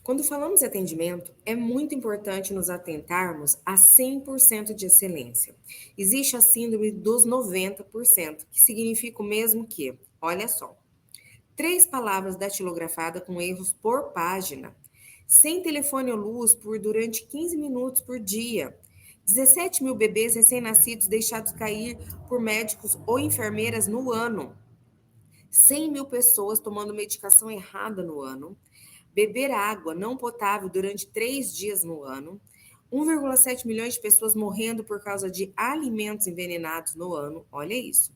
Quando falamos em atendimento, é muito importante nos atentarmos a 100% de excelência. Existe a síndrome dos 90%, que significa o mesmo que, olha só, 3 palavras datilografada com erros por página, sem telefone ou luz por durante 15 minutos por dia, 17 mil bebês recém-nascidos deixados cair por médicos ou enfermeiras no ano, 100 mil pessoas tomando medicação errada no ano, beber água não potável durante 3 dias no ano, 1,7 milhões de pessoas morrendo por causa de alimentos envenenados no ano, olha isso.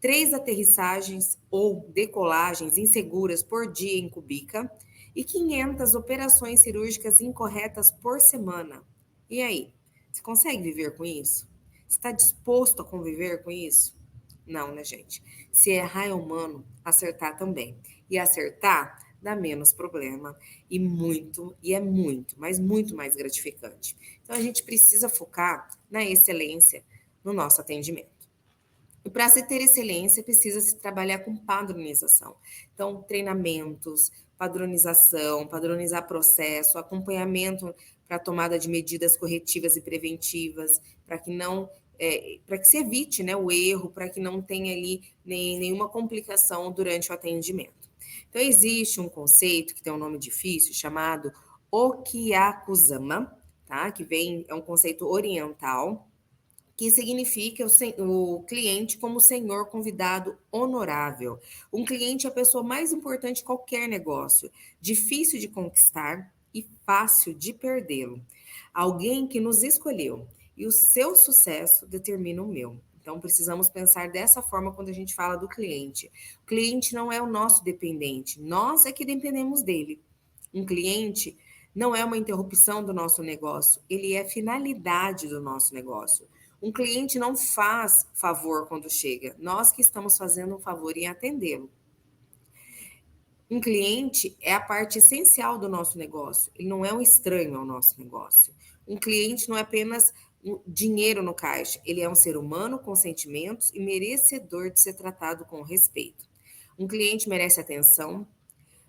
3 aterrissagens ou decolagens inseguras por dia em Cubica e 500 operações cirúrgicas incorretas por semana. E aí, você consegue viver com isso? Está disposto a conviver com isso? Não, né, gente? Se errar é humano, acertar também. E acertar dá menos problema e é muito, mas muito mais gratificante. Então a gente precisa focar na excelência no nosso atendimento. E para se ter excelência, precisa se trabalhar com padronização. Então, treinamentos, padronização, padronizar processo, acompanhamento para tomada de medidas corretivas e preventivas, para que não para que se evite, né, o erro, para que não tenha ali nenhuma complicação durante o atendimento. Então, existe um conceito que tem um nome difícil chamado Okyakusama, tá? Que é um conceito oriental, que significa o cliente como senhor convidado honorável. Um cliente é a pessoa mais importante de qualquer negócio, difícil de conquistar e fácil de perdê-lo. Alguém que nos escolheu e o seu sucesso determina o meu. Então, precisamos pensar dessa forma quando a gente fala do cliente. O cliente não é o nosso dependente, nós é que dependemos dele. Um cliente não é uma interrupção do nosso negócio, ele é finalidade do nosso negócio. Um cliente não faz favor quando chega, nós que estamos fazendo um favor em atendê-lo. Um cliente é a parte essencial do nosso negócio, ele não é um estranho ao nosso negócio. Um cliente não é apenas dinheiro no caixa, ele é um ser humano com sentimentos e merecedor de ser tratado com respeito. Um cliente merece atenção,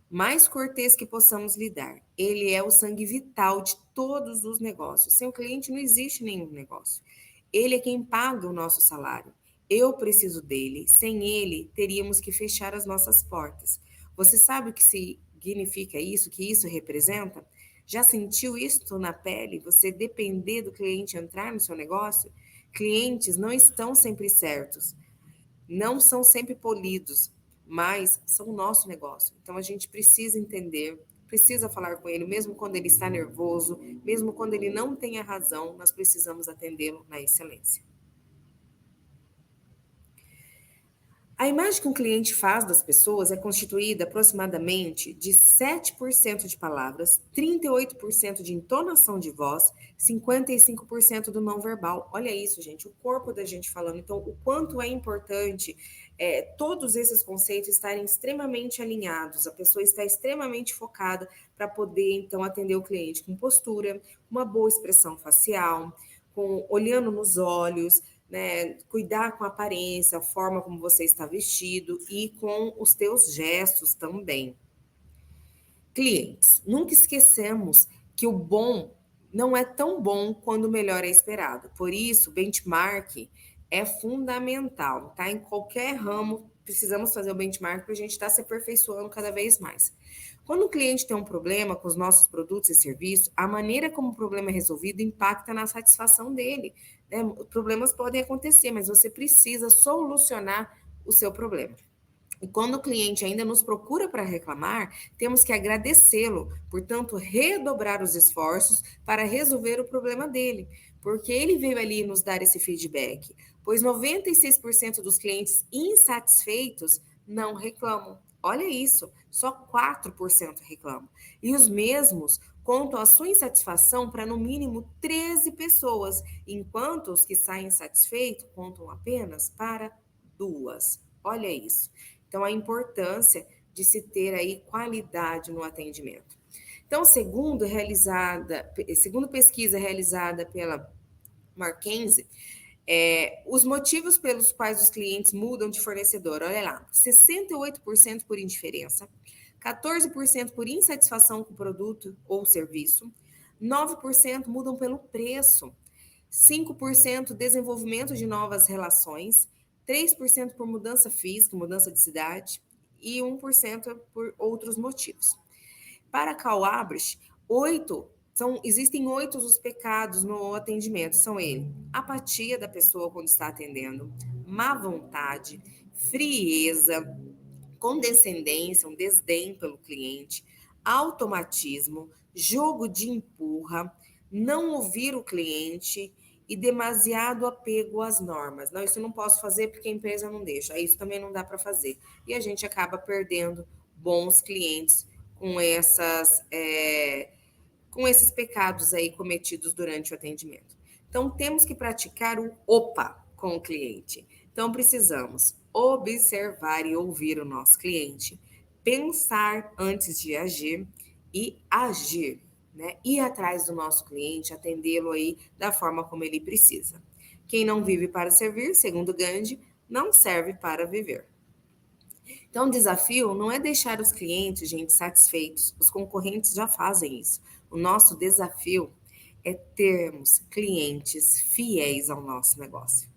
mais cortês que possamos lhe dar. Ele é o sangue vital de todos os negócios. Sem o cliente não existe nenhum negócio. Ele é quem paga o nosso salário. Eu preciso dele. Sem ele, teríamos que fechar as nossas portas. Você sabe o que significa isso, o que isso representa? Já sentiu isso na pele? Você depender do cliente entrar no seu negócio? Clientes não estão sempre certos, não são sempre polidos, mas são o nosso negócio. Então a gente precisa entender, precisa falar com ele, mesmo quando ele está nervoso, mesmo quando ele não tem a razão, nós precisamos atendê-lo na excelência. A imagem que um cliente faz das pessoas é constituída aproximadamente de 7% de palavras, 38% de entonação de voz, 55% do não verbal. Olha isso, gente, o corpo da gente falando. Então, o quanto é importante todos esses conceitos estarem extremamente alinhados, a pessoa está extremamente focada para poder, então, atender o cliente com postura, uma boa expressão facial, olhando nos olhos, né, cuidar com a aparência, a forma como você está vestido e com os teus gestos também. Clientes, nunca esquecemos que o bom não é tão bom quando o melhor é esperado. Por isso, benchmark é fundamental, tá? Em qualquer ramo, precisamos fazer o benchmark para a gente estar se aperfeiçoando cada vez mais. Quando o cliente tem um problema com os nossos produtos e serviços, a maneira como o problema é resolvido impacta na satisfação dele, né? Problemas podem acontecer, mas você precisa solucionar o seu problema. E quando o cliente ainda nos procura para reclamar, temos que agradecê-lo, portanto, redobrar os esforços para resolver o problema dele, porque ele veio ali nos dar esse feedback, pois 96% dos clientes insatisfeitos não reclamam. Olha isso, só 4% reclamam. E os mesmos contam a sua insatisfação para no mínimo 13 pessoas, enquanto os que saem insatisfeitos contam apenas para 2. Olha isso. Então, a importância de se ter aí qualidade no atendimento. Então, segundo pesquisa realizada pela McKinsey, os motivos pelos quais os clientes mudam de fornecedor, olha lá, 68% por indiferença, 14% por insatisfação com o produto ou serviço, 9% mudam pelo preço, 5% desenvolvimento de novas relações, 3% por mudança física, mudança de cidade e 1% por outros motivos. Para Karl Abrich, existem 8 os pecados no atendimento. São eles: apatia da pessoa quando está atendendo, má vontade, frieza, condescendência, um desdém pelo cliente, automatismo, jogo de empurra, não ouvir o cliente e demasiado apego às normas. Não, isso eu não posso fazer porque a empresa não deixa. Isso também não dá para fazer. E a gente acaba perdendo bons clientes com com esses pecados aí cometidos durante o atendimento. Então, temos que praticar o OPA com o cliente. Então, precisamos observar e ouvir o nosso cliente, pensar antes de agir e agir, né? Ir atrás do nosso cliente, atendê-lo aí da forma como ele precisa. Quem não vive para servir, segundo Gandhi, não serve para viver. Então, o desafio não é deixar os clientes, gente, satisfeitos. Os concorrentes já fazem isso. O nosso desafio é termos clientes fiéis ao nosso negócio.